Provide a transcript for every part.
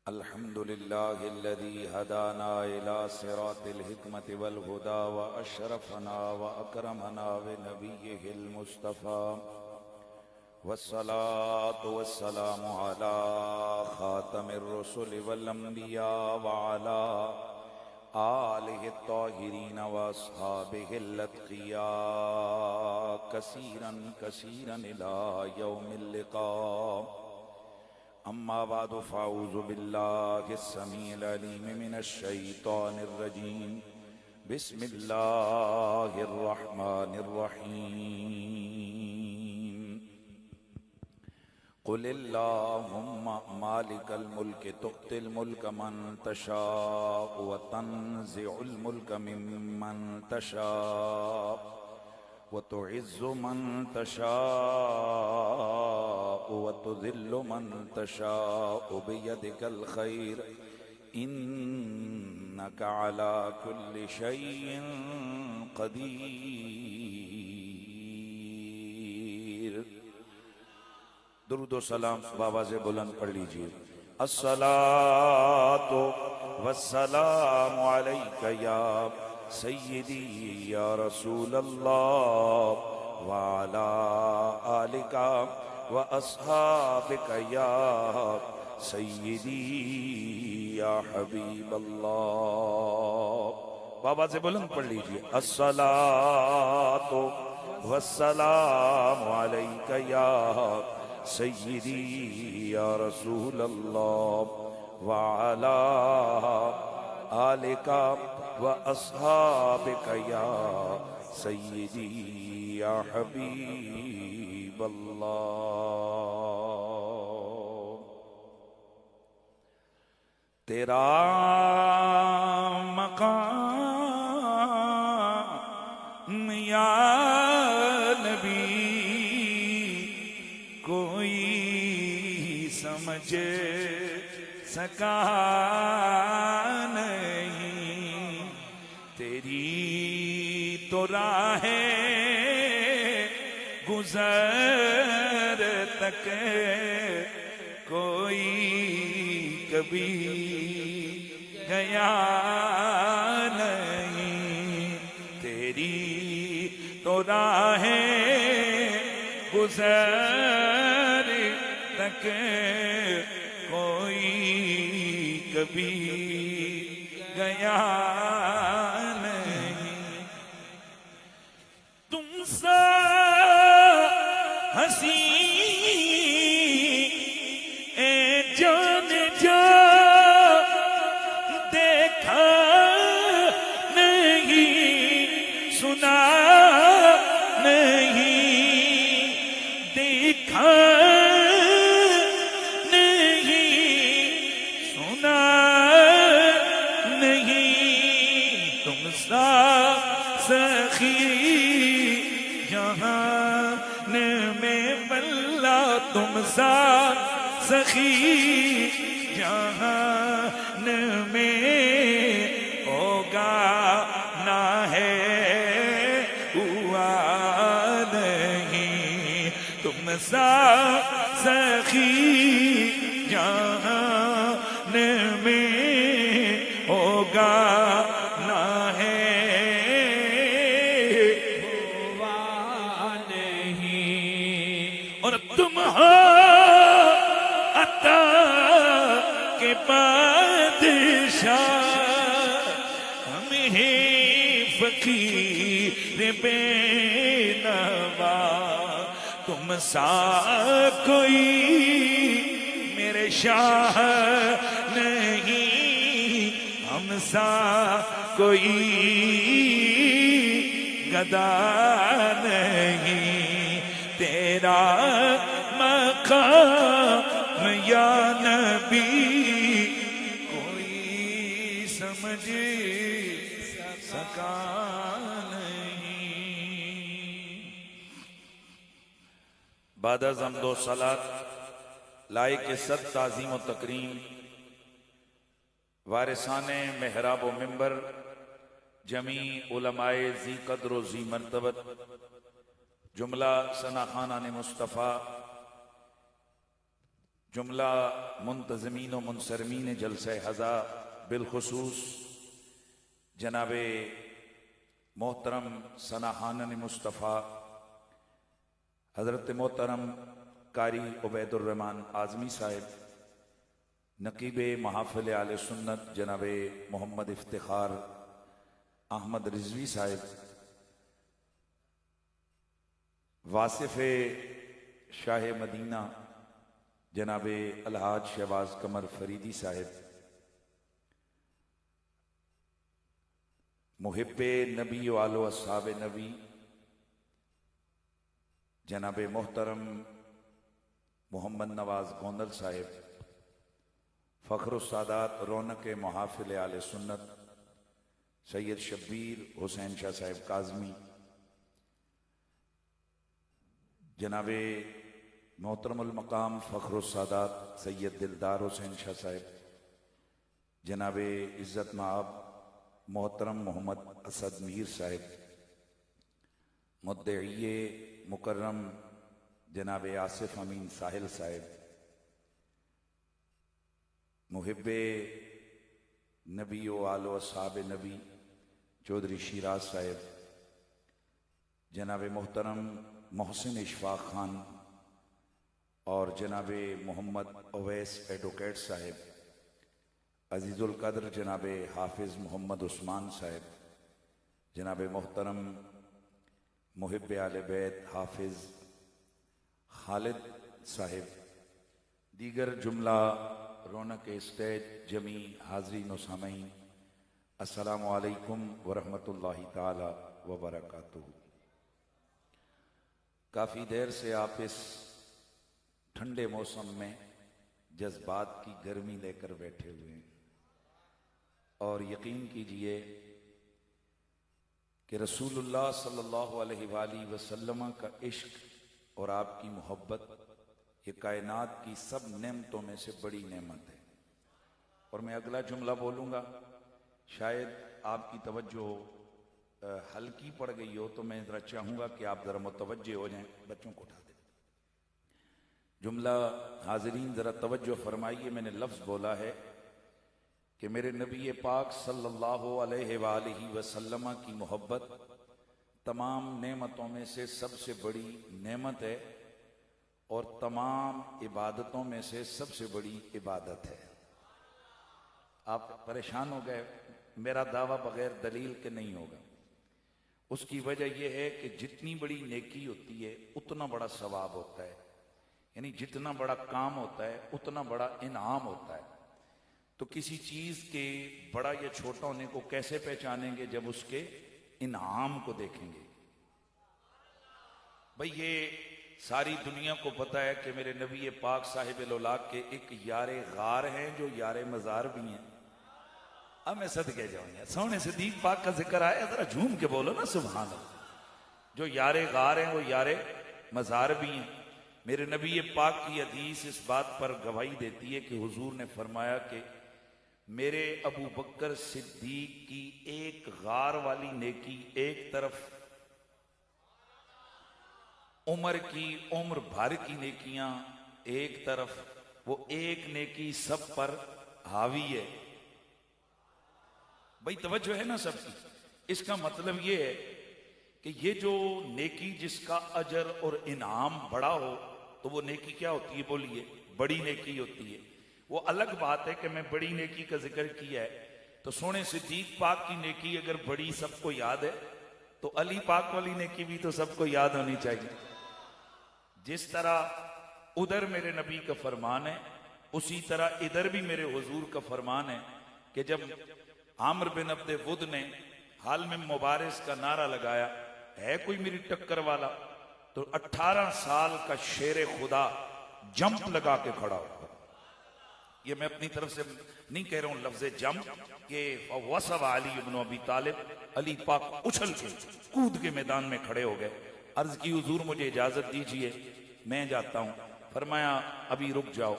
अल्हम्दुलिल्लाहिल्लज़ी हदाना इला सिरातिल हिकमति वल हुदा व अशरफना व अकरमना बिनबिय्यिहिल मुस्तफ़ा वस्सलातु वस्सलामु अला खातमिर रुसुलि वल अंबिया व अला आलिहि त्ताहिरीन व अस्हाबिहिल अत्क़िया कसीरन कसीरन इला यौमिल लिक़ा। अम्मा बादु फ़ाऊज़ु बिल्लाहिस समीइल अलीम मिनश शैतानिर रजीम। बिस्मिल्लाहिर रहमानिर रहीम। क़ुलिल्लाहुम्मा मालिकल मुल्क तुअ्तिल मुल्क मन तशाअ व तंज़िउल मुल्क मिम्मन तशाअ व तुइज़्ज़ु मन तशाअ व तुज़िल्लु मन तशाअ बियदिकल खैर इन्नका अला कुल्लि शैइन क़दीर। दुरूद व सलाम बाबा से बुलंद पढ़ लीजिए। अस्सलातु वस्सलामु अलैका या सय्यदी या रसूल अल्लाह व अला आलिका व अस्हाबिका या सय्यदी या हबीब अल्लाह। बाबा से बुलंद पढ़ लीजिए। अस्सलातु वस्सलामु अलैका या सय्यदी या रसूल अल्लाह व अला आलिका व अस्हाबिका या सय्यदी या हबीब अल्लाह। तेरा मकाम या नबी कोई समझ सका नहीं, तेरी तो राहें गुज़र तक कोई कभी गया नहीं, तेरी तो राहें गुज़र तक कोई कभी गया नहीं। तुम सा हंसी ए जान जा देखा नहीं, सुना नहीं, देखा सखी जहान में बल्ला तुम सा सखी जहान में होगा ना है हुआ नहीं, तुम सा सखी जहान में होगा ना है तुम हो अता के बादशाह, हम हैं फकीर बेनवा, तुम सा कोई मेरे शाह नहीं, हम सा कोई गदा नहीं, तेरा मकाम या नबी कोई समझ सका नहीं। बाद ज़म्दो सलात लायक सद ताज़ीम व तकरीम वारिसाने मेहराब व मिंबर जमी उलमाए ज़ी कद्र व ज़ी मर्तबत जुमला सना खाना ने मुस्तफ़ा जुमला मुंतज़मीन व मुनसरमीन जलसे हज़ा बिलखुसूस जनाबे मोहतरम सनाहानन मुस्तफ़ा हज़रत मोहतरम कारी उबैदुर्रहमान आज़मी साहिब, नकीब महाफिल आले सुन्नत जनाबे मोहम्मद इफ्तिखार अहमद रिजवी साहिब, वासिफ़ शाह मदीना जनाबे अलहाज शहबाज कमर फरीदी साहिब, मुहिब्बे नबी वालो अस्हाब नबी जनाबे मोहतरम मोहम्मद नवाज गोंदल साहिब, फ़ख्र सादात रौनक महाफिल आले सुन्नत सैयद शब्बीर हुसैन शाह साहिब काज़मी, जनाबे मोहतरमुल मकाम फ़ख्र सादात सैयद दिलदार हुसैन शाह साहिब, जनाबे इज़्ज़त माब मोहतरम मोहम्मद असद मीर साहिब, मुद्दई मुकर्रम जनाबे आसिफ अमीन साहिल साहिब, मुहिब्बे नबी व आलो अस्हाब नबी चौधरी शिराज साहिब, जनाबे मोहतरम मोहसिन इशफाक खान और जनाबे मोहम्मद अवैस एडवोकेट साहिब, अजीज़ुल कद्र जनाबे हाफिज़ मोहम्मद उस्मान साहिब, जनाबे मोहतरम मुहिब्ब आले बैत हाफिज़ खालिद साहिब, दीगर जुमला रौनक स्टेज जमी हाज़रीन व सामईन, अस्सलामु अलैकुम व रहमतुल्लाहि ताला व बरकातुहू। काफ़ी देर से आप इस ठंडे मौसम में जज्बात की गर्मी लेकर बैठे हुए हैं और यकीन कीजिए कि रसूलुल्लाह सल्लल्लाहु अलैहि वसल्लम का इश्क और आपकी मोहब्बत ये कायनात की सब नेमतों में से बड़ी नेमत है। और मैं अगला जुमला बोलूँगा, शायद आपकी तवज्जो हल्की पड़ गई हो, तो मैं ज़रा चाहूँगा कि आप ज़रा मुतवज्जे हो जाएं। बच्चों को उठा दें। जुमला हाज़रीन ज़रा तवज्जो फरमाइए। मैंने लफ्ज़ बोला है कि मेरे नबी पाक सल्लल्लाहु अलैहि वसल्लम की मोहब्बत तमाम नेमतों में से सबसे बड़ी नेमत है और तमाम इबादतों में से सबसे बड़ी इबादत है। आप परेशान हो गए, मेरा दावा बगैर दलील के नहीं होगा। उसकी वजह यह है कि जितनी बड़ी नेकी होती है उतना बड़ा सवाब होता है, यानी जितना बड़ा काम होता है उतना बड़ा इनाम होता है। तो किसी चीज के बड़ा या छोटा होने को कैसे पहचानेंगे? जब उसके इनाम को देखेंगे। भाई ये सारी दुनिया को पता है कि मेरे नबी पाक साहिब लौलाक के एक यारे गार हैं जो यारे मजार भी हैं। अब मैं सदके जाऊं यार, सोने सिद्दीक पाक का जिक्र आया, जरा झूम के बोलो ना सुभान अल्लाह। जो यारे गार हैं वो यारे मजार भी हैं। मेरे नबी पाक की हदीस इस बात पर गवाही देती है कि हुजूर ने फरमाया कि मेरे अबू बकर सिद्दीक की एक गार वाली नेकी एक तरफ, उम्र की उम्र भर की नेकियां एक तरफ, वो एक नेकी सब पर हावी है। भाई तवज्जो है ना सबकी। इसका मतलब ये है कि ये जो नेकी जिसका अजर और इनाम बड़ा हो तो वो नेकी क्या होती है? बोलिए, बड़ी नेकी होती है। वो अलग बात है कि मैं बड़ी नेकी का जिक्र किया है, तो सोने सिद्दीक पाक की नेकी अगर बड़ी सबको याद है तो अली पाक वाली नेकी भी तो सबको याद होनी चाहिए। जिस तरह उधर मेरे नबी का फरमान है, उसी तरह इधर भी मेरे हुजूर का फरमान है कि जब आमिर बिन अब्दे वुद ने हाल में मुबारिस का नारा लगाया, है कोई मेरी टक्कर वाला, तो 18 साल का शेर खुदा जंप लगा के खड़ा हुआ। ये मैं अपनी तरफ से नहीं कह रहा हूं लफ्ज़े जंप, के वसब अली इब्न अबी तालिब, अली पाक उछल के कूद के मैदान में खड़े हो गए। अर्ज की हुजूर मुझे इजाजत दीजिए, मैं जाता हूं। फरमाया अभी रुक जाओ।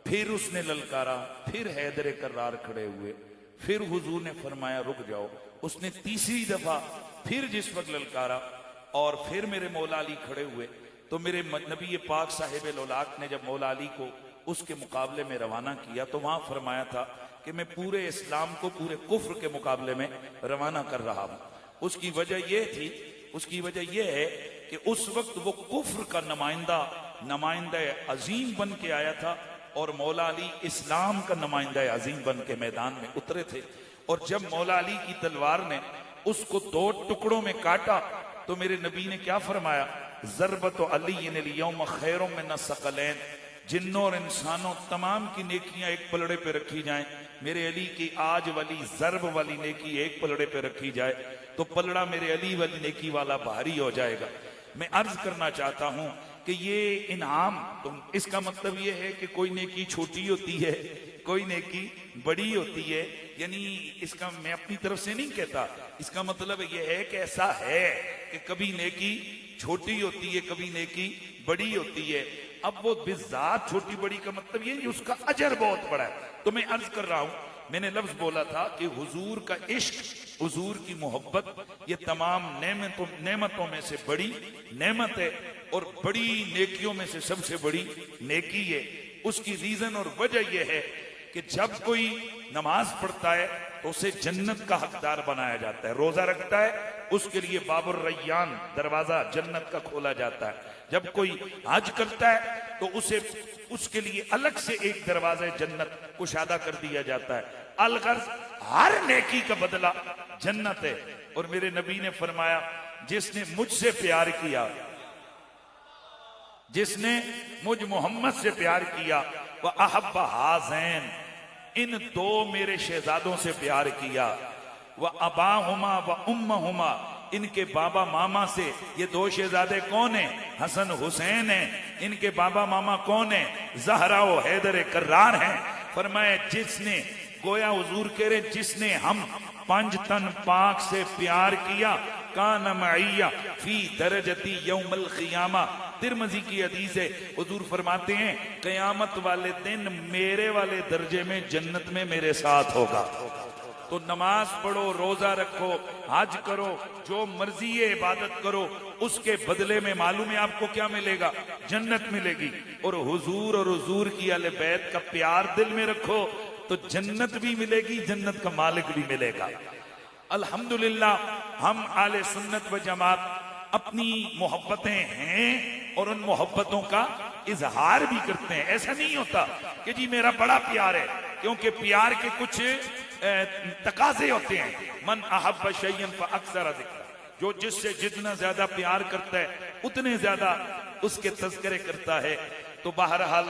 फिर उसने ललकारा, फिर हैदर कर्रार खड़े हुए, फिर हुजूर ने फरमाया रुक जाओ। उसने तीसरी दफा फिर जिस वक्त ललकारा और फिर मेरे मौला अली खड़े हुए, तो मेरे नबी पाक साहिब लौलाक ने जब मौला अली को उसके मुकाबले में रवाना किया, तो वहां फरमाया था कि मैं पूरे इस्लाम को पूरे कुफ्र के मुकाबले में रवाना कर रहा हूं। उसकी वजह यह थी, उसकी वजह यह है कि उस वक्त वो कुफ्र का नुमाइंदा अजीम बन के आया था और मौला अली इस्लाम का नुमाइंदा अजीम बन के मैदान में उतरे थे। और जब मौला अली की तलवार ने उसको 2 टुकड़ों में काटा तो मेरे नबी ने क्या फरमाया, ज़रबत अली यौम खैरों में न सकलैन, जिन्नों और इंसानों तमाम की नेकियां एक पलड़े पे रखी जाएं, मेरे अली की आज वाली ज़रब वाली नेकी एक पलड़े पे रखी जाए तो पलड़ा मेरे अली वाली नेकी वाला भारी हो जाएगा। मैं अर्ज करना चाहता हूं कि ये इनाम, तो इसका मतलब ये है कि कोई नेकी छोटी होती है, कोई नेकी बड़ी होती है, यानी इसका मैं अपनी तरफ से नहीं कहता, इसका मतलब ये है कि ऐसा है कि कभी नेकी छोटी होती है, कभी नेकी बड़ी होती है। अब वो बिज़ात छोटी बड़ी का मतलब ये उसका अजर बहुत बड़ा है। तो मैं अर्ज कर रहा हूं, मैंने लफ्ज बोला था कि हुजूर का इश्क, हुजूर की मोहब्बत, ये तमाम नेमतों में से बड़ी नेमत है और बड़ी नेकियों में से सबसे बड़ी नेकी है। उसकी रीजन और वजह यह है कि जब कोई नमाज पढ़ता है तो उसे जन्नत का हकदार बनाया जाता है, रोजा रखता है उसके लिए बाबुर रैयान, दरवाजा जन्नत का खोला जाता है, जब कोई हज करता है तो उसे उसके लिए अलग से एक दरवाजा जन्नत कुशादा कर दिया जाता है। अलगर्ज हर नेकी का बदला जन्नत है। और मेरे नबी ने फरमाया, जिसने मुझसे प्यार किया, जिसने मुझ मोहम्मद से प्यार किया, वह अहब्बा हाज़ैन, इन 2 मेरे शहजादों से प्यार किया, वह अबाहुमा व उम्महुमा, इनके बाबा मामा से। ये 2 शहजादे कौन है? हसन हुसैन है। इनके बाबा मामा कौन है? ज़हरा व हैदर कर्रार हैं। फरमाया जिसने, गोया हुजूर कह रहे, जिसने हम 5 तन पाक से प्यार किया, कान मइया फी दरजती यौमल क़ियामा। तिरमिज़ी की हदीस है, हुजूर फरमाते हैं क़यामत वाले दिन मेरे वाले दर्जे में जन्नत में मेरे साथ होगा। तो नमाज पढ़ो, रोजा रखो, हज करो, जो मर्जी है इबादत करो, उसके बदले में मालूम है आपको क्या मिलेगा? जन्नत मिलेगी। और हुजूर की अहले बैत का प्यार दिल में रखो तो जन्नत भी मिलेगी, जन्नत का मालिक भी मिलेगा। अल्हम्दुलिल्लाह हम आले सुन्नत व जमात अपनी मोहब्बतें हैं और उन मोहब्बतों का इजहार भी करते हैं। ऐसा नहीं होता कि जी मेरा बड़ा प्यार है, क्योंकि प्यार के कुछ तकाजे होते हैं। मन अहब्ब शैयन फअक्सर ज़िक्र, जो जिससे जितना ज्यादा प्यार करता है उतने ज्यादा उसके तज़किरे करता है। तो बहरहाल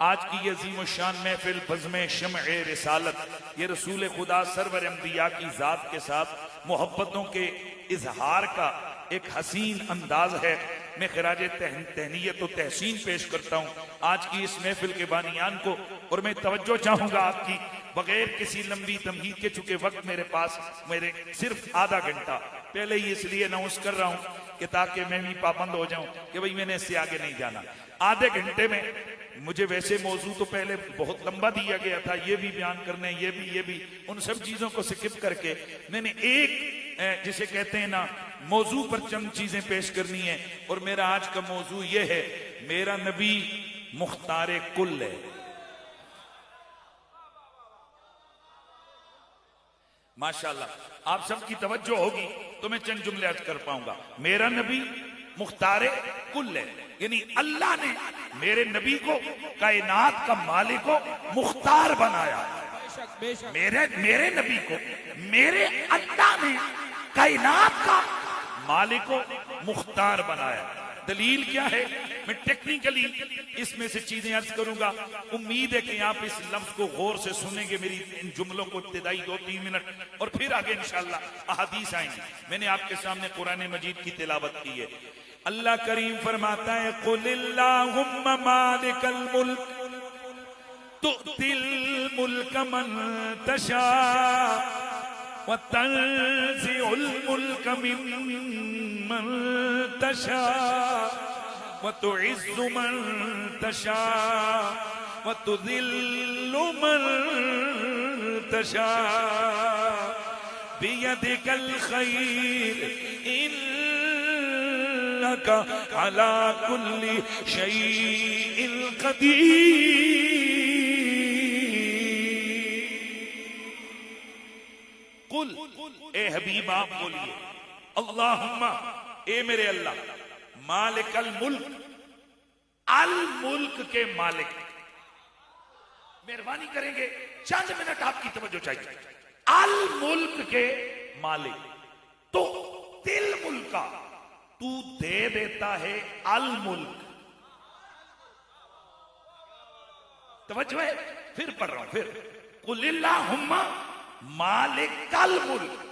आज की ये अज़ीम शान महफिल बज़्म शम्अ रिसालत, ये रसूल खुदा सरवर अंबिया की जात के साथ मोहब्बतों के इजहार का एक हसीन अंदाज है। मैं खिराज तहनीयत तो तहसीन पेश करता हूँ आज की इस महफिल के बानियान को। और मैं तवज्जो चाहूंगा आपकी, बगैर किसी लंबी तमहीद के, चुके वक्त मेरे पास मेरे सिर्फ आधा घंटा, पहले ही इसलिए अनाउंस कर रहा हूँ कि ताकि मैं भी पाबंद हो जाऊं कि भाई मैंने इससे आगे नहीं जाना। आधे घंटे में मुझे वैसे मौजू तो पहले बहुत लंबा दिया गया था, ये भी बयान करने, ये भी उन सब चीजों को स्किप करके मैंने एक जिसे कहते हैं ना मौजू पर चंद चीजें पेश करनी है। और मेरा आज का मौजू ये है, मेरा नबी मुख्तार कुल है। माशाल्लाह आप सबकी तवज्जो होगी तो मैं चंद जुमले अर्ज कर पाऊंगा। मेरा नबी मुख्तार कुल है, यानी अल्लाह ने मेरे नबी को, कायनात का मालिक को मुख्तार बनाया। मेरे नबी को मेरे अल्लाह ने कायनात का मालिक को मुख्तार बनाया। दलील क्या है? मैं टेक्निकली इसमें से चीजें अर्ज करूंगा। उम्मीद है कि आप इस लफ्ज को गौर से सुनेंगे, मेरी इन जुमलों को इब्तिदाई 2-3 मिनट, और फिर आगे इंशाअल्लाह अहादीस आएंगी। मैंने आपके सामने कुरान मजीद की तिलावत की है। अल्लाह करीम फरमाता है, कुलिल्लाहुम्मा मालिकल मुल्क तुतिल मुल्क मन तशा व तंज़िउल मुल्क मिम्मन तशा व तुइज़्ज़ु मन तशा व तुज़िल्लु मन तशा बियदिकल खैर इन्नका अला कुल्ली शैइन कदीर। कुल, ए हबीब आप बोलिए, अल्लाहुम्मा, ए मेरे अल्लाह, मालिक अल मुल्क, अल मुल्क के मालिक। मेहरबानी करेंगे, चंद मिनट आपकी तवज्जो चाहिए। अल मुल्क के मालिक, तो तिल मुल्का तू दे देता है अल मुल्क। तवज्जो है, फिर पढ़ रहा हूं, फिर कुलिल्लाहुम्मा मालिक अल मुल्क।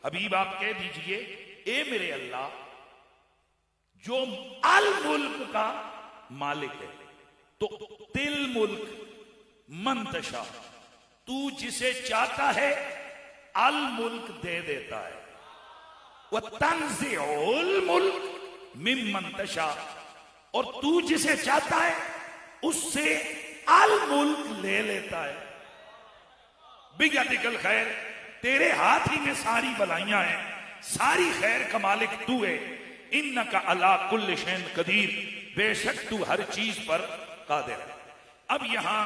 हबीब आप कह दीजिए, ए मेरे अल्लाह, जो अल मुल्क का मालिक है, तो तिल मुल्क मंतशा, तू जिसे चाहता है अल मुल्क दे देता है। वह तंज़िउल मुल्क मिम मंतशा, और तू जिसे चाहता है उससे अल मुल्क ले लेता है। बियदिकल खैर, तेरे हाथ ही में सारी भलाइयां हैं, सारी खैर का मालिक तू है। इन्नका अला कुल्ल शैइन कदीर, बेशक तू हर चीज पर कादिर है। अब यहां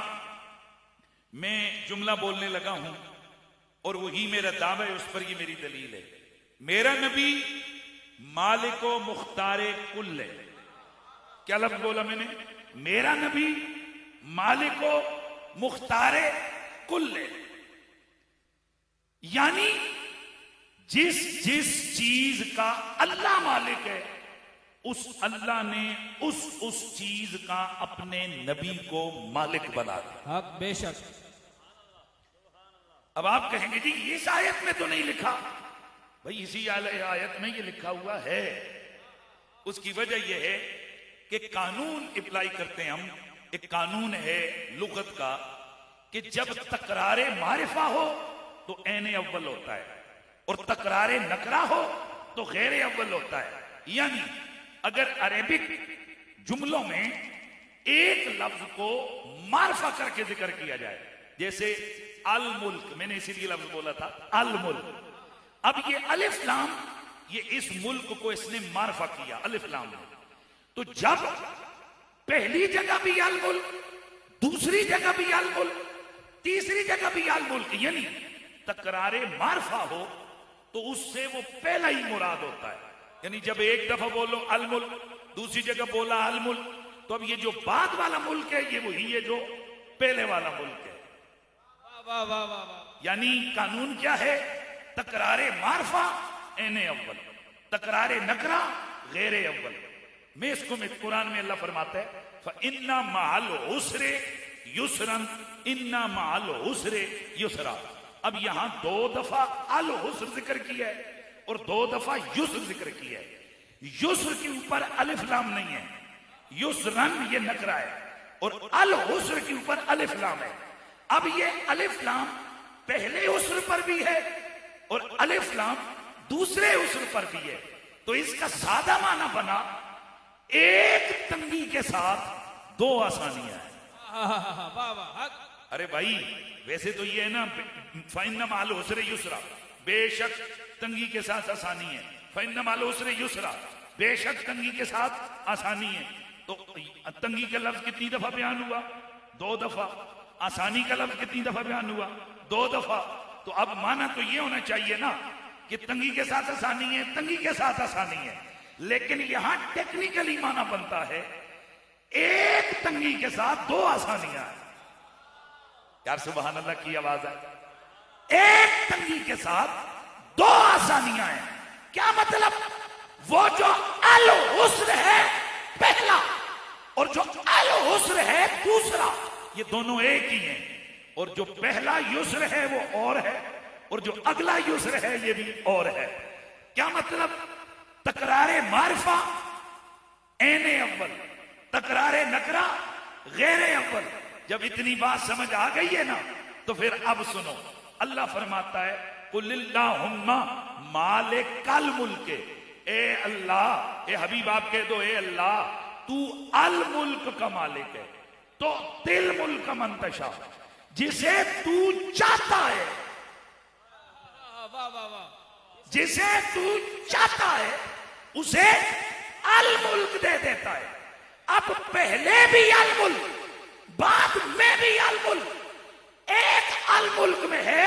मैं जुमला बोलने लगा हूं और वही मेरा दावा है, उस पर ये मेरी दलील है। मेरा नबी मालिको मुख्तारे कुल है। क्या लफ्ज बोला मैंने? मेरा नबी मालिको मुख्तारे कुल है, यानी जिस जिस चीज का अल्लाह मालिक है, उस अल्लाह ने उस चीज का अपने नबी को मालिक बना दिया। अब बेशक। अब आप कहेंगे जी इस आयत में तो नहीं लिखा। भाई इसी आयत में ये लिखा हुआ है। उसकी वजह यह है कि कानून अप्लाई करते हैं हम। एक कानून है लुगत का कि जब तकरारे मारिफा हो तो ऐने अव्वल होता है, और तकरारे नकरा हो तो गैर अव्वल होता है। यानी अगर अरेबिक जुमलों में एक लफ्ज को मारफा करके जिक्र किया जाए, जैसे अल मुल्क, मैंने इसीलिए लफ्ज बोला था अल मुल्क। अब ये अलिफ लाम, ये इस मुल्क को इसने मारफा किया अलिफ लाम में, तो जब पहली जगह भी अल मुल्क, दूसरी जगह भी अल मुल्क, तीसरी जगह भी अल मुल्क, यानी तकरारे मारफा हो तो उससे वो पहला ही मुराद होता है। यानी जब एक दफा बोलो अल मुल्क, दूसरी जगह बोला अल मुल्क, तो अब ये जो बाद वाला मुल्क है ये वही है जो पहले वाला मुल्क है। वाह वाह वाह वाह। यानी कानून क्या है? तकरारे मारफा एने अव्वल, तकरारे नकरा गैरे अव्वल। मैं इसको में कुरान में अल्लाह फरमाता है इन्ना माल उसरे युसरन, इन्ना माल उसरे युसरा। अब यहां दो दफा अल हुस्र जिक्र किया है और दो दफा युस्र जिक्र किया है। युस्र के ऊपर अलिफ लाम नहीं है, युसरन ये नकरा है, और अल हुस्र के ऊपर अलिफ लाम है। अब ये अलिफ लाम पहले हुस्र पर भी है और अलिफ लाम दूसरे हुस्र पर भी है। तो इसका सादा माना बना एक तंगी के साथ दो आसानियां हैं। वाह वाह। अरे भाई वैसे तो ये है ना, फइन्ना माल उसरे युसरा, बेशक तंगी के साथ आसानी है। फइन्ना माल उसरे युसरा, बेशक तंगी के साथ आसानी है। तो तंगी का लफ्ज कितनी दफा बयान हुआ? दो दफा। आसानी का लफ्ज कितनी दफा बयान हुआ? दो दफा। तो अब माना तो ये होना चाहिए ना कि तंगी के साथ आसानी है, तंगी के साथ आसानी है। लेकिन यहां टेक्निकली माना बनता है एक तंगी के साथ दो आसानियां हैं। यार सुभान अल्लाह की आवाज है। एक तंगी के साथ दो आसानियां हैं। क्या मतलब? वो जो अल हुस्र है पहला और जो अल हुस्र है दूसरा, ये दोनों एक ही हैं। और जो पहला युस्र है वो और है, और जो अगला युस्र है ये भी और है। क्या मतलब? तकरारे मारिफा एने अव्वल, तकरारे नकरा गैरे अव्वल। जब इतनी बात समझ आ गई है ना, तो फिर अब सुनो। अल्लाह फरमाता है कुलिल्लाहुम्मा मालिकल मुल्क, ए अल्लाह, ए हबीब आप कह दो, ए अल्लाह तू अल मुल्क का मालिक है, तो तिल मुल्क का मंतशा, जिसे तू चाहता है, वाह वाह वाह। जिसे तू चाहता है उसे अल मुल्क दे देता है। अब पहले भी अल मुल्क, बाद में भी अल मुल्क। एक अल मुल्क में है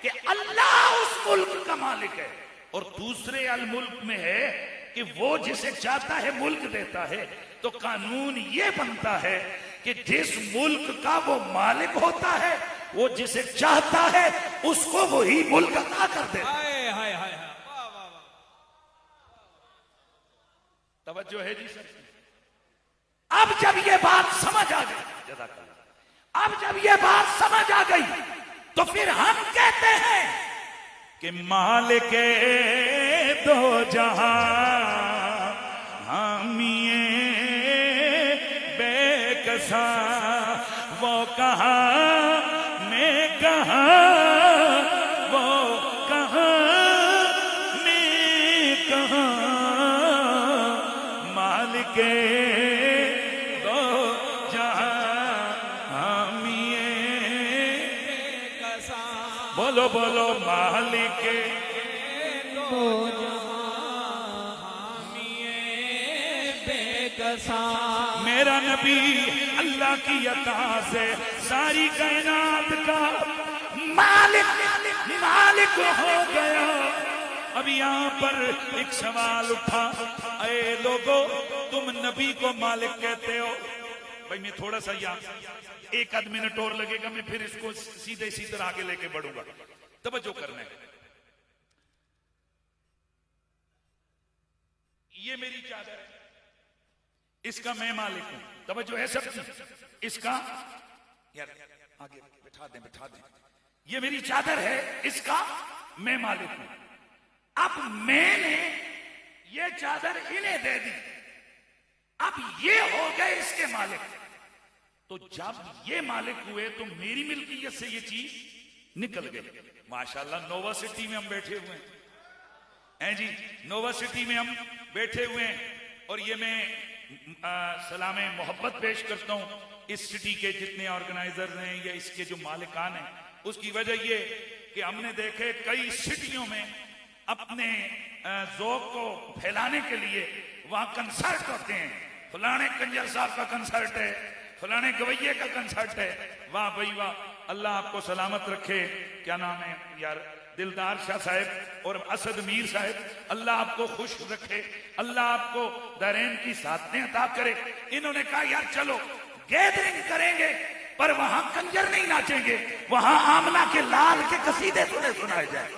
कि अल्लाह उस मुल्क का मालिक है, और दूसरे अल मुल्क में है कि वो जिसे चाहता है मुल्क देता है। तो कानून ये बनता है कि जिस मुल्क का वो मालिक होता है, वो जिसे चाहता है उसको वही मुल्क अता कर देता है। हाय हाय हाय हाय, वाह वाह वाह। तवज्जो है जी सर? अब जब ये बात समझ आ गई, जज़ाकल्लाह, अब जब ये बात समझ आ गई, तो फिर हम कहते हैं कि मालिक दो जहां हामिए बेकसा, वो कहां मैं कहां, वो कहां मैं कहां, मालिक दो जहां हामिए, बोलो बोलो मालिक तो मेरा नबी अल्लाह की अता से सारी कायनात का मालिक मालिक हो गया। अब यहाँ पर एक सवाल उठा, अरे लोगों, तुम नबी को मालिक कहते हो। भाई मैं थोड़ा सा यहाँ एक आध मिनट और लगेगा, मैं फिर इसको सीधे इसी तरह आगे लेके बढ़ूंगा। तवज्जो करना है। ये मेरी चादर है, इसका मैं मालिक हूं। तवज्जो है सब? इसका यार आगे बिठा दें। ये मेरी चादर है, इसका मैं मालिक हूं। अब मैंने ये चादर इन्हें दे दी, अब ये हो गए इसके मालिक। तो जब ये मालिक हुए तो मेरी मिल्कियत से ये चीज निकल गई। माशाल्लाह नोवा सिटी में हम बैठे हुए हैं जी, नोवा सिटी में हम बैठे हुए हैं। और ये मैं सलामे मोहब्बत पेश करता हूं इस सिटी के जितने ऑर्गेनाइजर्स हैं या इसके जो मालिकान हैं। उसकी वजह ये कि हमने देखे कई सिटियों में अपने ज़ौक़ को फैलाने के लिए वहां कंसर्ट होते हैं। फलाने कंजर साहब का कंसर्ट है, फलाने गवैये का कंसर्ट है। वाह भाई वाह, अल्लाह आपको सलामत रखे। क्या नाम है यार, दिलदार शाह साहब और असद मीर साहब, अल्लाह आपको खुश रखे, अल्लाह आपको दारैन की साथें अता करे। इन्होंने कहा यार चलो गैदरिंग करेंगे, पर वहां कंजर नहीं नाचेंगे, वहां आमना के लाल के कसीदे सुनाए जाए।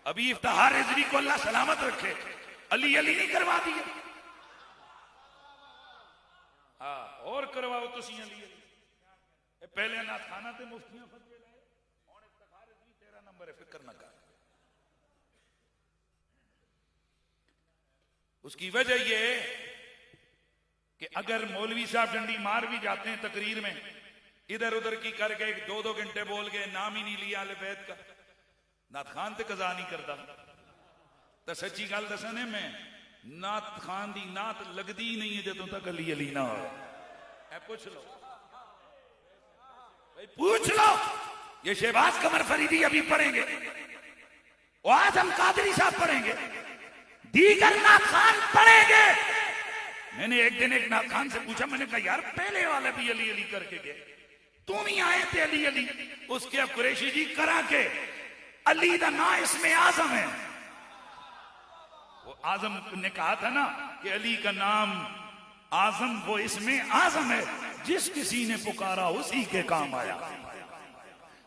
अभी इफ्तिखार रिजवी को अल्लाह सलामत रखे, अली अली नहीं करवा दिए। हाँ और करवाओ तो सी अली अली। पहले ना थाना ते मुफ्तियां फतवे लाए, और इफ्तिखार रिजवी तेरा नंबर है, फिक्र ना कर। उसकी वजह यह कि अगर मौलवी साहब डंडी मार भी जाते हैं तकरीर में, इधर उधर की करके 2-2 घंटे बोल गए, नाम ही नहीं लिया अहले बैत का, नात खान ते कजा नहीं करता। तो सच्ची गल दसने में नात खान दी नात लगदी नहीं है जदों तक अली अली ना हो। पूछ लो भाई, पूछ लो। ये शहबाज कमर फरीदी अभी पढ़ेंगे, वो आजम कादरी साहब पढ़ेंगे, दीगर नात खान पढ़ेंगे। मैंने एक दिन एक नात खान से पूछा, मैंने कहा यार पहले वाले भी अली अली करके गए, तुम ही आए थे अली अली। उसके अब कुरैशी जी करा के अली दा ना इसमें आजम है। वो आजम ने कहा था ना कि अली का नाम आजम, वो इसमें आजम है, जिस किसी ने पुकारा उसी के काम आया।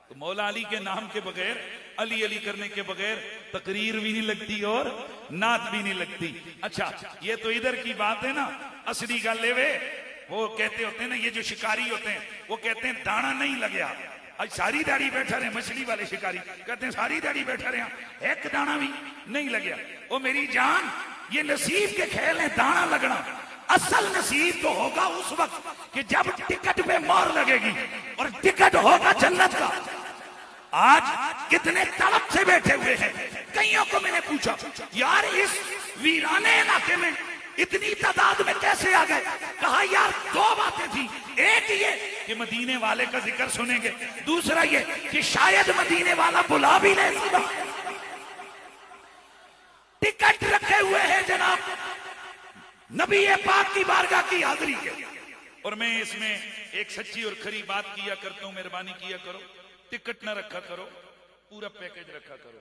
तो मौला अली के नाम के बगैर, अली अली करने के बगैर तकरीर भी नहीं लगती और नात भी नहीं लगती। अच्छा ये तो इधर की बात है ना, असली गल वे वो कहते होते हैं ना, ये जो शिकारी होते हैं वो कहते हैं दाना नहीं लगे। आज सारी दाढ़ी बैठा रहे, मछली वाले शिकारी कहते हैं सारी दाढ़ी बैठा रहे, एक दाना भी नहीं लगे। ओ मेरी जान, ये नसीब के खेल है दाना लगना। असल नसीब तो होगा उस वक्त कि जब टिकट पे मोहर लगेगी और टिकट होगा जन्नत का। आज कितने तड़प से बैठे हुए हैं। कईयों को मैंने पूछा यार इस वीराने इलाके में इतनी तादाद में कैसे आ गए? कहा यार 2 बातें थी, एक ये कि मदीने वाले का जिक्र सुनेंगे, दूसरा ये कि शायद मदीने वाला बुला भी ले। टिकट रखे हुए हैं जनाब, नबी पाक की बारगाह की हाजिरी के। और मैं इसमें एक सच्ची और खरी बात किया करता हूं, मेहरबानी किया करो, टिकट ना रखा करो, पूरा पैकेज रखा करो।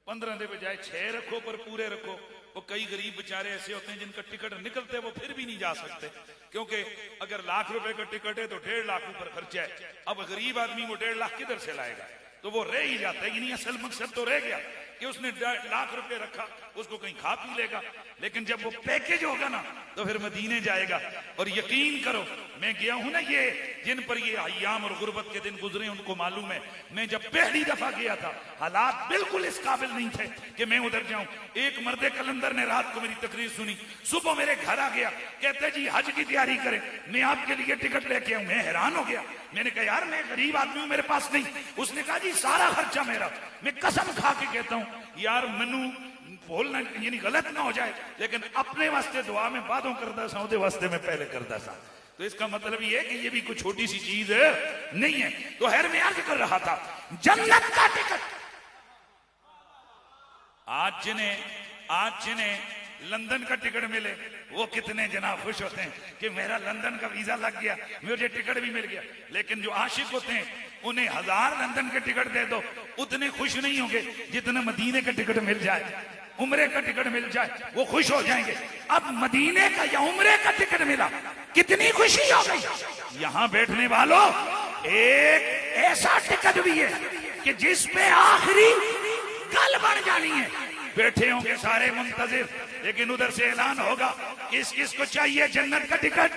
15 के बजाय 6 रखो, पर पूरे रखो। वो कई गरीब बेचारे ऐसे होते हैं जिनका टिकट निकलते वो फिर भी नहीं जा सकते, क्योंकि अगर लाख रुपए का टिकट है तो 1.5 लाख ऊपर खर्चा है। अब गरीब आदमी वो 1.5 लाख किधर से लाएगा? तो वो रह ही जाता है कि नहीं। असल मकसद तो रह गया कि उसने 1.5 लाख रुपए रखा, उसको कहीं खा पी लेगा। लेकिन जब वो पैकेज होगा ना तो फिर मदीने जाएगा। और यकीन करो, मैं गया हूं ना, ये जिन पर ये अय्याम और गुर्बत के दिन गुजरे उनको मालूम है। मैं जब पहली दफा गया था हालात बिल्कुल इस काबिल नहीं थे कि मैं उधर जाऊं। एक मर्दे कलंदर ने रात को मेरी तकरीर सुनी, सुबह मेरे घर आ गया, कहते जी हज की तैयारी करें, मैं आपके लिए टिकट लेके आऊं। मैं हैरान हो गया, मैंने कहा यार मैं गरीब आदमी हूं, मेरे पास नहीं। उसने कहा जी सारा खर्चा मेरा। मैं कसम खा के कहता हूं यार, मैनू बोलना यानी गलत ना हो जाए, लेकिन अपने वास्ते दुआ में बातों करता सा, उहदे वास्ते में पहले करता सा। तो इसका मतलब ये है कि ये भी कोई छोटी सी चीज नहीं है। तो खैर मैं अर्ज कर रहा था, जन्नत का टिकट आज जिन्हें लंदन का टिकट मिले वो कितने जनाब खुश होते हैं कि मेरा लंदन का वीजा लग गया, मुझे टिकट भी मिल गया। लेकिन जो आशिक होते हैं उन्हें 1000 लंदन के टिकट दे दो, उतने खुश नहीं होंगे जितना मदीने का टिकट मिल जाए, उम्रे का टिकट मिल जाए, वो खुश हो जाएंगे। अब मदीने का या उम्रे का टिकट मिला, कितनी खुशी हो गई। यहां बैठने वालों, एक ऐसा टिकट भी है कि जिसपे आखिरी कल बन जानी है। बैठे होंगे सारे मुंतजिर, लेकिन उधर से ऐलान होगा किस किस को चाहिए जन्नत का टिकट।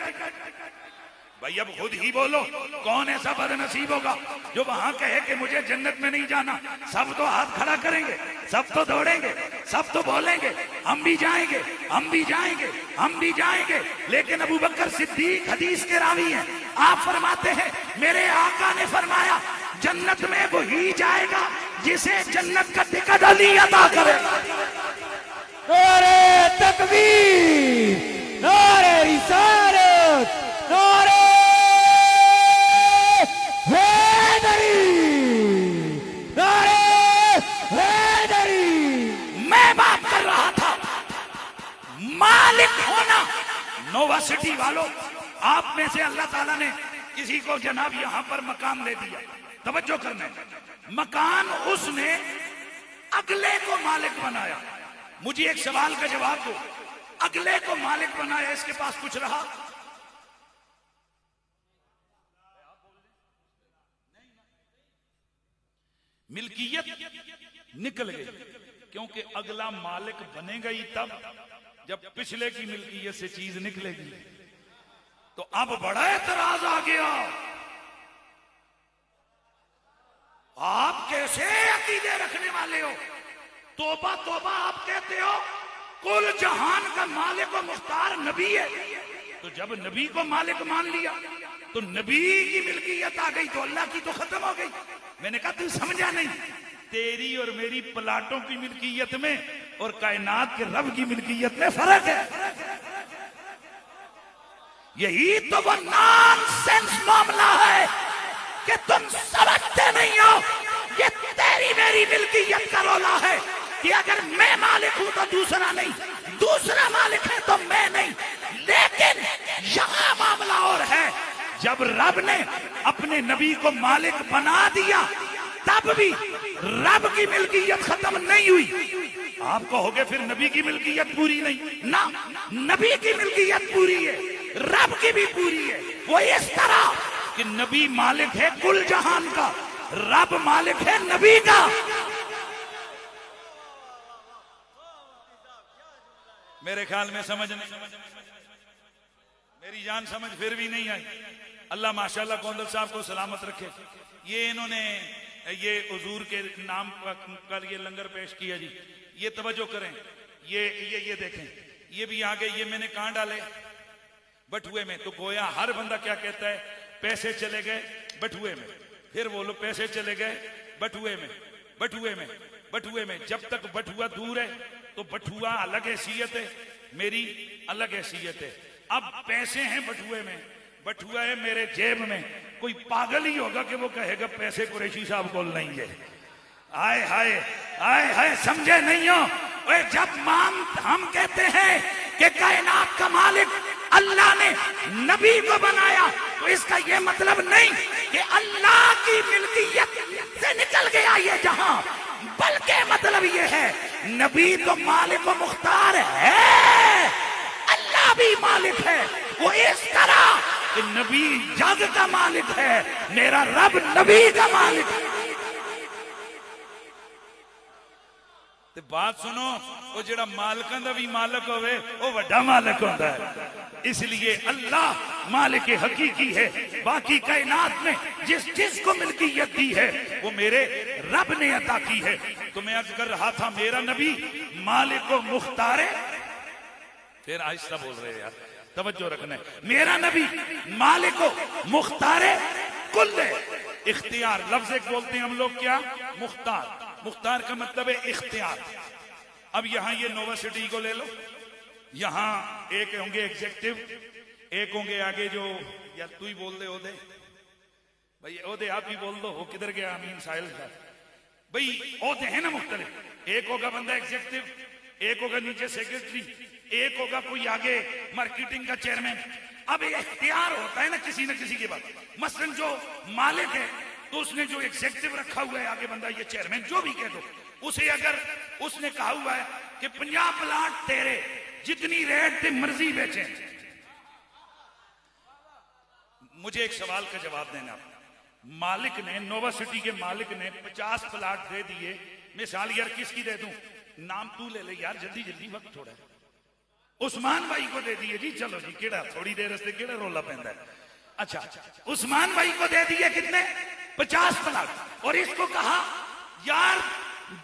भाई अब खुद ही बोलो, कौन ऐसा बदनसीब होगा जो वहां कहे कि मुझे जन्नत में नहीं जाना। सब तो हाथ खड़ा करेंगे, सब तो दौड़ेंगे, सब तो बोलेंगे हम भी जाएंगे, हम भी जाएंगे, हम भी जाएंगे। लेकिन अबू बकर सिद्दीक हदीस के रावी हैं, आप फरमाते हैं मेरे आका ने फरमाया जन्नत में वो ही जाएगा जिसे जन्नत का टिकट अली अता करे। नारे तकबीर, नारे रिसालत, नारे हैदरी, नारे हैदरी। मैं बात कर रहा था मालिक होना। नोवा सिटी वालों, आप में से अल्लाह ताला ने किसी को जनाब यहां पर मकान दे दिया, तवज्जो करना, मकान उसने अगले को मालिक बनाया। मुझे एक सवाल का जवाब दो, अगले को मालिक बनाया, इसके पास कुछ रहा? मिल्कियत निकल गई, क्योंकि अगला मालिक बनेगा ही तब जब पिछले की मिल्कियत से चीज निकलेगी। तो अब बड़ा एतराज आ गया, आप कैसे अकीदे रखने वाले हो? तोबा तोबा, आप कहते हो कुल जहान का मालिक व मुख्तार नबी है। तो जब नबी को मालिक मान लिया तो नबी की मिल्कियत आ गई, तो अल्लाह की तो खत्म हो गई। मैंने कहा तू समझा नहीं, तेरी और मेरी प्लाटों की मिल्कियत में और कायनात के रब की मिल्कियत में फर्क है। यही तो वो नॉनसेंस मामला है कि तुम समझते नहीं हो। ये तेरी मेरी मिल्कियत का रोला है कि अगर मैं मालिक हूं तो दूसरा नहीं, दूसरा मालिक है तो मैं नहीं। लेकिन यहां मामला और है, जब रब ने अपने नबी को मालिक बना दिया तब भी रब की मिल्कियत खत्म नहीं हुई। आप कहोगे फिर नबी की मिल्कियत पूरी नहीं ना, नबी की मिल्कियत पूरी है, रब की भी पूरी है। वो इस तरह कि नबी मालिक है कुल जहान का, रब मालिक है नबी का। मेरे ख्याल में समझ नहीं, मेरी जान समझ फिर भी नहीं आई। अल्लाह माशाल्लाह कौंदल साहब को सलामत रखे। ये इन्होंने ये हुजूर के नाम पर ये लंगर पेश किया जी। ये तवज्जो करें, ये देखें, ये भी आ गए। ये मैंने कहां डाले? बटुए में। तो गोया हर बंदा क्या कहता है, पैसे चले गए बटुए में। फिर बोलो पैसे चले गए बटुए में, बटुए में, बटुए में। जब तक बटुआ दूर है तो बटुआ अलग हैसियत है, मेरी अलग हैसियत है। अब पैसे हैं बटुए में, बटुआ है मेरे जेब में। कोई पागल ही होगा कि वो कहेगा पैसे कुरैशी साहब को नहीं है। आए हाय, आए हाय, समझे नहीं हो? जब हम कहते हैं कि कायनात का मालिक अल्लाह ने नबी को बनाया, तो इसका यह मतलब नहीं कि अल्लाह की मिल्कियत से निकल गया ये जहां, बल्कि मतलब ये है नबी तो मालिक व मुख्तार है, अल्लाह भी मालिक है। वो इस तरह कि नबी जग का मालिक है, मेरा रब नबी का मालिक है। ते बात सुनो, वो जेड़ा मालिकां दा भी मालिक होवे वो वड्डा मालिक होता है। इसलिए अल्लाह मालिक हकीकी है। बाकी कायनात में जिस जिस को मिल्कियत दी है वो मेरे रब ने अता की है। तो मैं अर्ज कर रहा था मेरा नबी मालिक व मुख्तार है। फिर आहिस्ता बोल रहे हैं यार, तवज्जो रखना है। मेरा नबी मालिक व मुख्तार कुल है। इख्तियार लफ्ज एक बोलते हैं हम लोग, क्या? मुख्तार। मुख्तार का मतलब है इख्तियार। अब यहां ये नोवा सिटी को ले लो, यहां एक होंगे एग्जेक्टिव, एक होंगे आगे जो, या तू ही बोल दे ओदे भाई, ओदे आप ही बोल दो। वो किधर गया अमीन साहिल का भाई? ओदे है ना मुख्तलिफ, एक होगा बंदा एग्जेक्टिव, एक होगा नीचे सेक्रेटरी, एक होगा कोई आगे मार्केटिंग का चेयरमैन। अब इख्तियार होता है ना किसी के बाद। मसलन जो मालिक है तो उसने जो एग्जेक्टिव रखा हुआ है आगे बंदा, ये चेयरमैन जो भी कह दो, उसे अगर उसने कहा हुआ है कि 50 प्लाट तेरे, जितनी रेट ते मर्जी बेचे। मुझे एक सवाल का जवाब देना। मालिक ने, नोवा सिटी के मालिक ने 50 प्लाट दे दिए। मिसाल यार किसकी दे दूं? नाम तू ले ले यार, जल्दी जल्दी, वक्त थोड़ा है। उस्मान भाई को दे दिए जी, चलो जी, केड़ा थोड़ी देर से केड़ा रोला पैंदा है। अच्छा, उस्मान भाई को दे दिए कितने? 50 प्लाट। और इसको कहा यार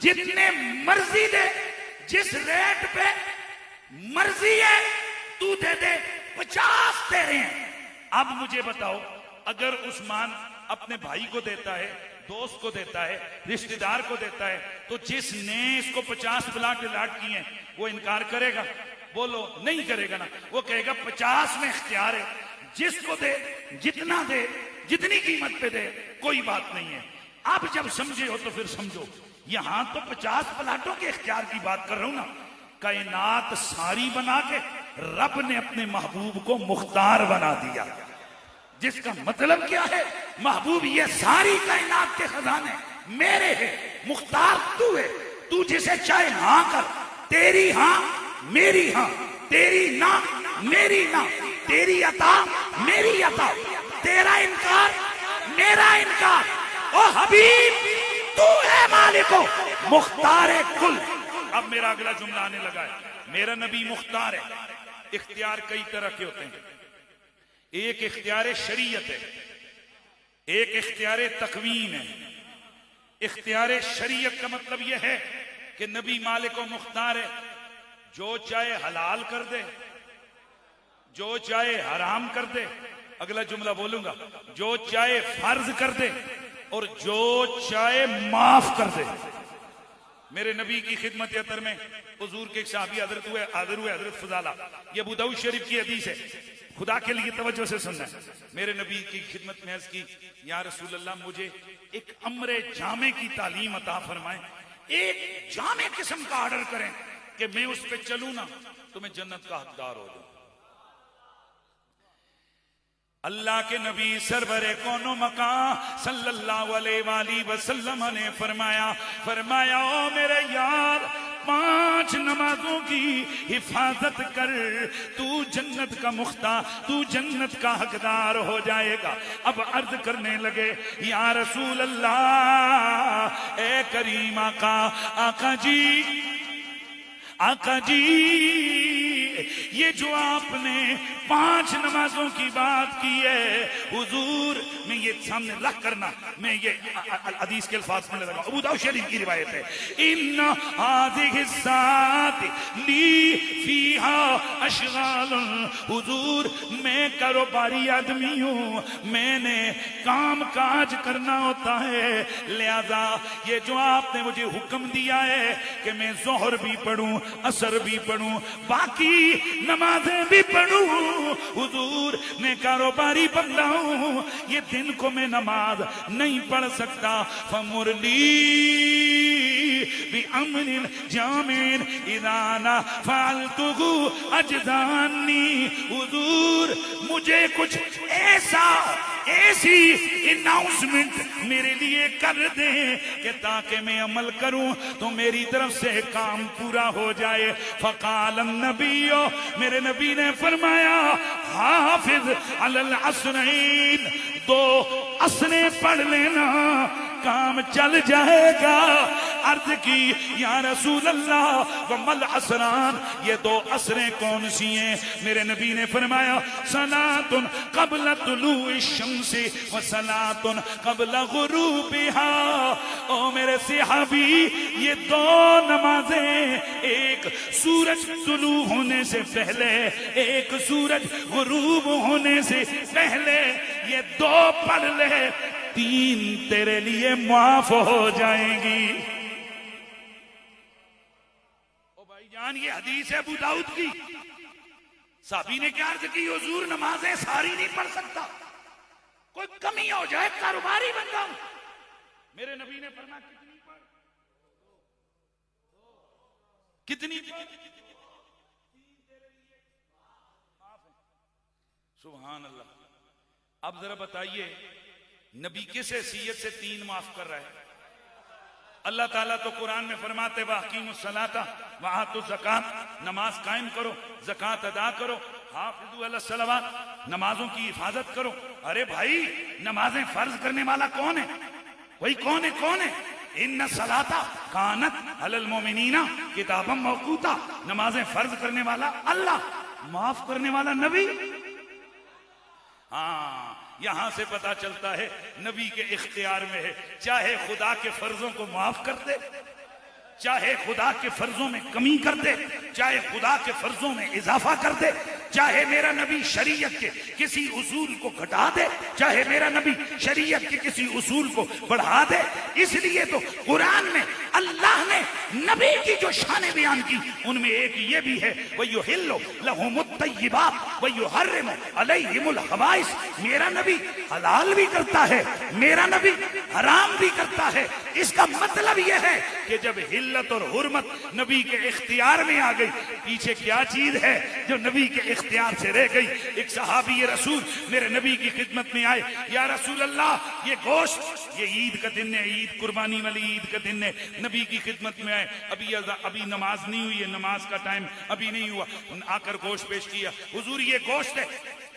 जितने मर्जी दे, जिस रेट पे मर्जी है तू दे दे, 50 तेरे हैं। अब मुझे बताओ, अगर उस्मान अपने भाई को देता है, दोस्त को देता है, रिश्तेदार को देता है, तो जिसने इसको 50 प्लाट अलाट किए हैं वो इनकार करेगा? बोलो, नहीं करेगा ना। वो कहेगा 50 में इख्तियार है, जिसको दे, जितना दे, जितनी कीमत पे दे, कोई बात नहीं है। अब जब समझे हो तो फिर समझो, यहां तो 50 प्लाटों के इख्तियार की बात कर रहा हूं ना। कायनात सारी बना के रब ने अपने महबूब को मुख्तार बना दिया, जिसका मतलब क्या है? महबूब ये सारी कायनात के खजाने मेरे हैं, मुख्तार तू है। तू जिसे चाहे हां कर, तेरी हां मेरी हां, तेरी ना मेरी ना, तेरी अता मेरी अता, तेरा इनकार मेरा इनकार। ओ हबीब तू है मालिको मुख्तार कुल। अब मेरा अगला जुमला आने लगा है। मेरा नबी मुख्तार है। इख्तियार कई तरह के होते हैं। एक इख्तियार शरीयत है, एक इख्तियार तकवीन है। इख्तियार शरीयत का मतलब यह है कि नबी मालिक व मुख्तार है, जो चाहे हलाल कर दे, जो चाहे हराम कर दे। अगला जुमला बोलूंगा, जो चाहे फर्ज कर दे और जो चाहे माफ कर दे। मेरे नबी की खिदमत अतर में हुजूर के एक साहबी हाजिर हुए हजरत फजाला, ये अबू दाऊद शरीफ की हदीस है। खुदा के लिए तवज्जो से सुनना। मेरे नबी की खिदमत में अर्ज की, या रसूल अल्लाह मुझे एक अमरे जामे की तालीम अता फरमाए, एक जामे किस्म का ऑर्डर करें कि मैं उस पे चलूं ना तो मैं जन्नत का हकदार हो जाऊं। अल्लाह के नबी सरवरे कोनो मकां सल्लल्लाहु अलैहि वसल्लम ने फरमाया ओ मेरे यार, 5 नमाजों की हिफाजत कर, तू जन्नत का मुख्तार, तू जन्नत का हकदार हो जाएगा। अब अर्ज करने लगे, या रसूल अल्लाह, ए करीम आका जी, ये जो आपने 5 नमाजों की बात की है हुजूर, मैं ये सामने रख करना, मैं ये हदीस के अल्फाज पढ़ने लगा। अबू दाऊद शरीफ की रिवायत है, इन्ना हाज़िहि सात ली फीहा अशगाल। हुजूर मैं कारोबारी आदमी हूँ, मैंने काम काज करना होता है, लिहाजा ये जो आपने मुझे हुक्म दिया है कि मैं जोहर भी पढ़ूं, असर भी पढ़ूं, बाकी नमाजें भी पढ़ूं। हुजूर मैं कारोबारी बंदा हूं, ये दिन को मैं नमाज नहीं पढ़ सकता। फमुरली भी अमरिन जामिन इदाना फालतुहु अजदानी। हुजूर मुझे कुछ ऐसी अनाउंसमेंट मेरे लिए कर दे कि ताकि मैं अमल करूं तो मेरी तरफ से काम पूरा हो जाए। फकाल नबीयो, मेरे नबी ने फरमाया हाफिज अलल असरैन, 2 असरें पढ़ लेना काम चल जाएगा। अर्ज की या रसूल अल्लाह वमल असरान, ये 2 असरें कौन सी हैं? मेरे नबी ने फरमाया सलातुन क़ब्ल तुलूइ शम्सी व सलातुन क़ब्ल गुरूबिहा। ओ मेरे सहाबी, ये 2 नमाजें, एक सूरज तुलू होने से पहले, एक सूरज गुरूब होने से पहले, ये 2 पढ़ ले, 3 तेरे लिए माफ हो जाएंगी। ओ भाईजान, ये हदीस है अबू दाऊद की। साहबी ने क्या अर्ज की, हुजूर नमाजें सारी नहीं पढ़ सकता, कोई कमी हो जाए, कारोबारी बन जाऊं। मेरे नबी ने फरमाया कितनी पढ़, कितनी पढ़, 3 तेरे लिए माफ है। सुभान अल्लाह। अब जरा बताइए नबी किस हैसियत से 3 माफ कर रहा है? अल्लाह ताला तो कुरान में फरमाते वाक़ीमुस सलाता व आतुज़ ज़कात, नमाज कायम करो, ज़कात अदा करो, हाफ़िज़ू अलस सलावात, नमाजों की हिफाजत करो। अरे भाई, नमाजें फर्ज करने वाला कौन है? वही कौन है? कौन है? इन्ना सलाता कानत अलल मोमिनीना किताबम मौक़ूता, नमाजें फर्ज करने वाला अल्लाह, माफ करने वाला नबी। हाँ, यहां से पता चलता है नबी के इख्तियार में है, चाहे खुदा के फर्जों को माफ कर दे, चाहे खुदा के फर्जों में कमी कर दे, चाहे खुदा के फर्जों में इजाफा कर दे, चाहे मेरा नबी शरीयत के किसी उसूल को घटा दे, चाहे मेरा नबी शरीयत के किसी उसूल को बढ़ा दे। इसलिए तो कुरान में अल्लाह ने नबी की जो शान बयान की, उनमें एक ये भी है वयुहिल्लु लहुमुत तय्यिबात वयुहर्रिमु अलैहिमुल खबाइस। मेरा नबी हलाल भी करता है, मेरा नबी हराम भी करता है। इसका मतलब यह है कि जब हिल्लत और हुर्मत नबी के इख्तियार में आ गई, पीछे क्या चीज है जो नबी के इख्तियार से रह गई? एक सहाबी रसूल मेरे नबी की खिदमत में आए, या रसूल अल्लाह, ये गोश्त, ये ईद का दिन है, ईद कुर्बानी वाली ईद का दिन है, नबी की खिदमत में आए, अभी नमाज नहीं हुई है, नमाज का टाइम अभी नहीं हुआ, आकर गोश्त पेश किया। हुजूर ये गोश्त है,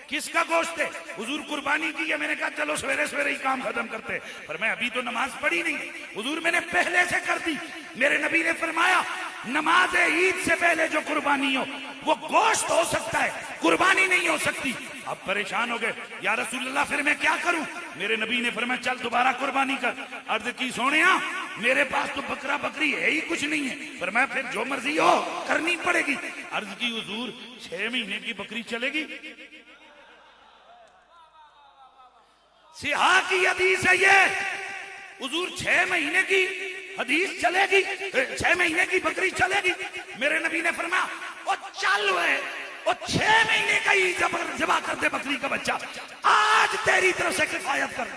किसका गोश्त है? हुजूर कुर्बानी की है। मैंने कहा चलो सवेरे सवेरे ही काम खत्म करते, पर मैं अभी तो नमाज पढ़ी नहीं। हुजूर मैंने पहले से कर दी। मेरे नबी ने फरमाया नमाज ईद से पहले जो कुर्बानी हो वो गोश्त हो सकता है, कुर्बानी नहीं हो सकती। अब परेशान हो गए, या रसूलल्लाह फिर मैं क्या करूं? मेरे नबी ने फरमाया चल दोबारा कुर्बानी कर। अर्ज की सोनिया, मेरे पास तो बकरा बकरी है ही कुछ नहीं है, पर मैं फिर जो मर्जी हो करनी पड़ेगी। अर्ज की हुजूर 6 महीने की बकरी चलेगी? सिहा की हदीस है ये, हुजूर 6 महीने की हदीस चलेगी, 6 महीने की बकरी चलेगी? मेरे नबी ने फरमाया ओ चल है, ओ 6 महीने का ही जबा कर दे बकरी का बच्चा, आज तेरी तरफ से किफायत कर।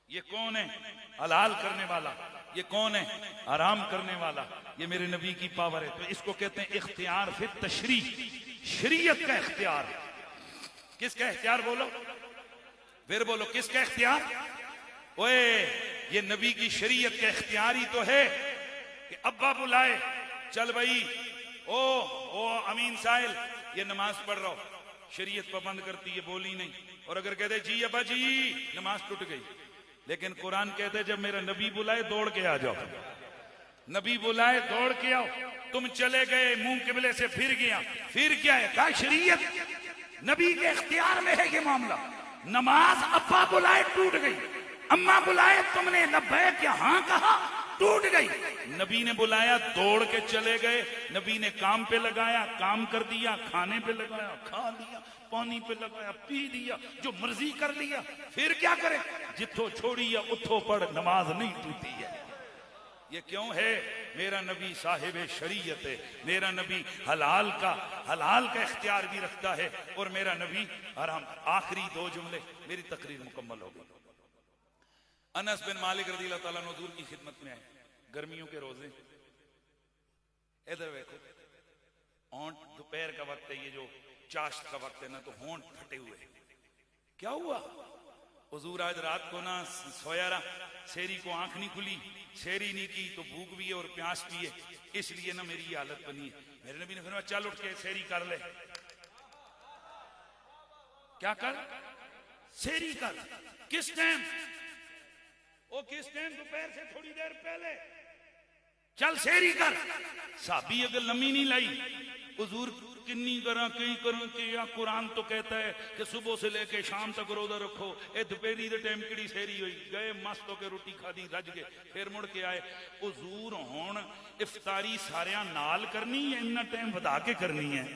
ये कौन है? हलाल करने वाला। ये कौन है? आराम करने वाला। ये मेरे नबी की पावर है। तो इसको कहते हैं इख्तियार फिर तशरी, शरीयत का इख्तियार। किसका इख्तियार? बोलो फिर बोलो, किसका इख्तियार? ओए, ये नबी की शरीयत का इख्तियार ही तो है कि अब्बा बुलाए, चल भाई, ओ अमीन साहिल, ये नमाज पढ़ रहा हो, शरीयत पाबंद करती है, बोली नहीं। और अगर कहते जी अब्बा जी, नमाज टूट गई। लेकिन कुरान कहते जब मेरा नबी बुलाए दौड़ के आ जाओ, नबी बुलाए दौड़ के आओ। तुम चले गए मुंह किबले से, फिर गया, फिर क्या है? कहा शरीयत नबी के इख्तियार में है ये मामला। नमाज अब्बा बुलाए टूट गई, अम्मा बुलाए तुमने लब्बैक क्या हाँ कहा, टूट गई। नबी ने बुलाया दौड़ के चले गए, नबी ने काम पे लगाया, काम कर दिया, खाने पे लगाया, खा लिया, पानी पे लगाया, पी लिया, जो मर्जी कर लिया। फिर क्या करे? जिथो छोड़ी या उठो पढ़, नमाज नहीं टूटी है। ये क्यों है? मेरा नबी साहिब शरीयत है, मेरा नबी हलाल का इख्तियार भी रखता है, और मेरा नबी हराम। आखिरी 2 जुमले, मेरी तकरीर मुकम्मल हो गई। अनस बिन मालिक रज़ियल्लाहु ताला अन्हु हुजूर की खिदमत में आए, गर्मियों के रोजे, इधर देखो, होंठ, दोपहर का वक्त है, ये जो चाश्त का वक्त है ना, तो होंठ फटे हुए। क्या हुआ? हुजूर आज रात को ना सोया रहा, शेरी को आंख नहीं खुली, शेरी नहीं की तो भूख भी है और प्यास भी है, इसलिए ना मेरी ये हालत बनी है। मेरे नबी ने फरमाया चल उठ के शेरी कर ले। क्या कर? शेरी कर। किस टाइम? ओ किस टाइम? दोपहर से थोड़ी देर पहले चल शेरी कर। साबी अगर लम्मी नहीं लाई, हुजूर किन्नी करा कई करा के, या कुरान तो कहता है कि सुबह से लेके शाम तक रोजा रखो, ए दोपहरी दे टाइम किड़ी शेरी हुई, गए मस्त होके रोटी खादी, रज गए, फिर मुड़ के आए। हुजूर हुण इफ्तारी सारियां नाल करनी है, इन्ना टाइम वधा के करनी है?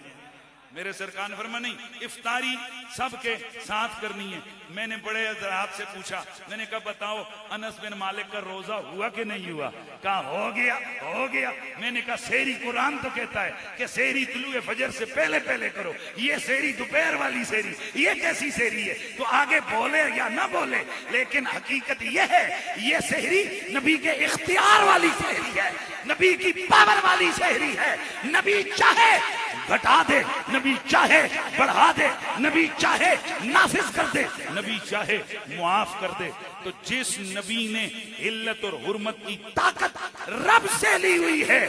मेरे सरकार ने फरमाया नहीं, इफ्तारी सबके साथ करनी है। मैंने बड़े हज़रात से पूछा, मैंने कहा बताओ अनस बिन मालिक का रोजा हुआ कि नहीं हुआ? कहा हो गया, हो गया। मैंने कहा शेरी कुरान तो कहता है कि शेरी तुलुए फजर से पहले पहले करो, ये शेरी दोपहर वाली शेरी, ये कैसी शेरी है? तो आगे बोले या ना बोले, लेकिन हकीकत ये है, ये शेरी नबी के इख्तियार वाली शेरी है, नबी की पावर वाली शेरी है। नबी चाहे घटा दे, नबी चाहे बढ़ा दे, नबी चाहे नाफिज कर दे, नबी चाहे मुआफ कर दे। तो जिस नबी ने इल्लत और हुर्मत की ताकत रब से ली हुई है,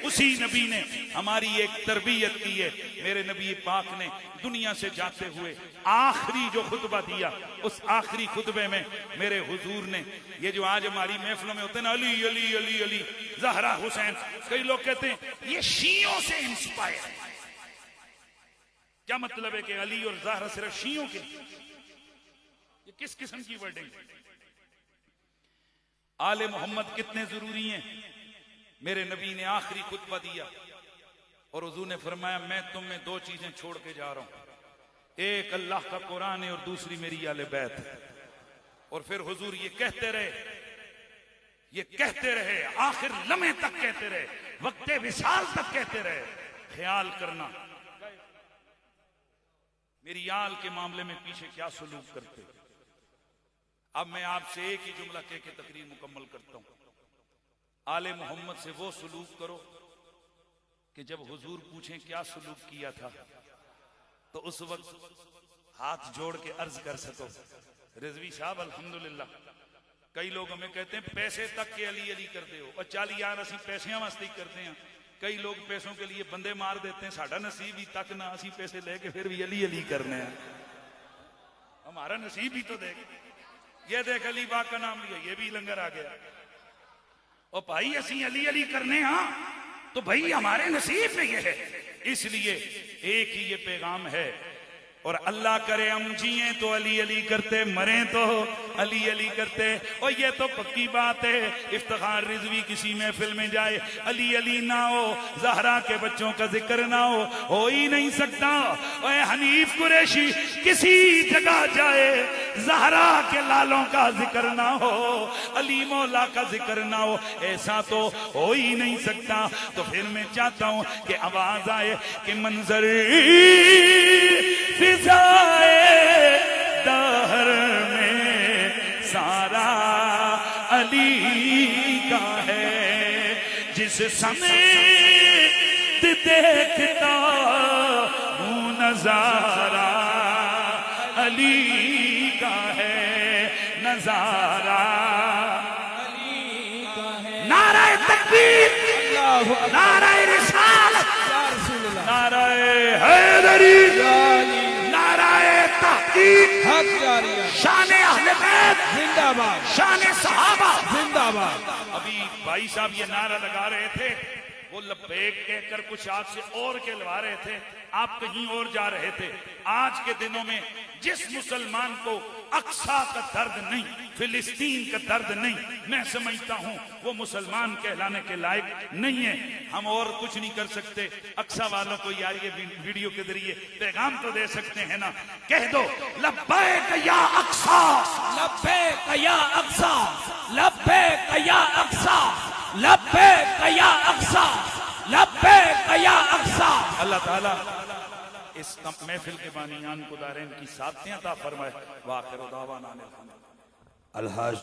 उसी नबी ने हमारी एक तरबियत की है। मेरे नबी पाक ने दुनिया से जाते हुए आखिरी जो खुतबा दिया, उस आखिरी खुतबे में मेरे हुजूर ने, ये जो आज हमारी महफिलों में होते हैं ना, अली अली अली अली, ज़हरा हुसैन, कई लोग कहते हैं ये शियों से इंस्पायर है। क्या मतलब है कि अली और ज़हरा सिर्फ शियों के? ये किस किस्म की वर्डिंग? आले मोहम्मद कितने जरूरी हैं? मेरे नबी ने आखिरी खुतबा दिया और हुजूर ने फरमाया मैं तुम्हें दो चीजें छोड़ के जा रहा हूं, एक अल्लाह का कुरान है और दूसरी मेरी आले बैत है। और फिर हुजूर ये कहते रहे, आखिर लम्हे तक कहते रहे, वक्ते विसाल तक कहते रहे, ख्याल करना मेरी आल के मामले में पीछे क्या सलूक करते। अब मैं आपसे एक ही जुमला कह के तकरीर मुकम्मल करता हूं, आले मोहम्मद से वो सलूक करो कि जब हुजूर पूछें क्या सलूक किया था, तो उस वक्त हाथ जोड़ के अर्ज कर सको। रिजवी साहब अल्हम्दुलिल्लाह, कई लोग हमें कहते हैं पैसे तक के अली अली करते हो, और चल यार असी पैसियां वास्ते ही करते हैं। कई लोग पैसों के लिए बंदे मार देते हैं, साडा नसीब ही तक ना, असी पैसे लेके फिर भी अली अली करने हैं, हमारा नसीब ही तो देख। ये देख अली बाग का नाम लिया, ये भी लंगर आ गया। और भाई असी अली अली करने, हाँ तो भाई हमारे नसीब में ये है। इसलिए एक ही ये पैगाम है, और अल्लाह करे हम जिए तो अली अली करते, मरे तो अली अली करते। और ये तो पक्की बात है, इफ्तिखार रिजवी किसी महफिल में जाए, अली अली ना हो, ज़हरा के बच्चों का जिक्र ना हो ही नहीं सकता। और हनीफ कुरैशी किसी जगह जाए, ज़हरा के लालों का जिक्र ना हो, अली मौला का जिक्र ना हो, ऐसा तो हो ही नहीं सकता। तो फिर मैं चाहता हूं कि आवाज आए कि मंजर फिजाए दहर में सारा अली का है, जिस समय देखता हूँ नजारा अली का है, नजारा अली का है। नाराए तकबीर, नाराए रिसालत, नाराए हैदरी, शान अहले बैत जिंदाबाद, शान सहाबा जिंदाबाद। अभी भाई साहब ये नारा लगा रहे थे, वो लब्बैक कहकर कुछ आपसे और कहलवा रहे थे, आप कहीं और जा रहे थे। आज के दिनों में जिस मुसलमान को अक्सा का दर्द नहीं, फिलिस्तीन का दर्द नहीं, मैं समझता हूं वो मुसलमान कहलाने के लायक नहीं है। हम और कुछ नहीं कर सकते। अक्सा वालों को यार ये वीडियो के जरिए पैगाम तो दे सकते हैं ना, कह दो लब्बैक या अक्सा, लब्बैक या अक्सा, लब्बैक या अक्सा, लब्बैक या अक्सा, लब्बैक या अक्सा। अल्लाह ताला इस महफिल के बानियान को दारेन की साथियां ता फरमाए। वाखिर दावाना अल्हम्दुलिल्लाह।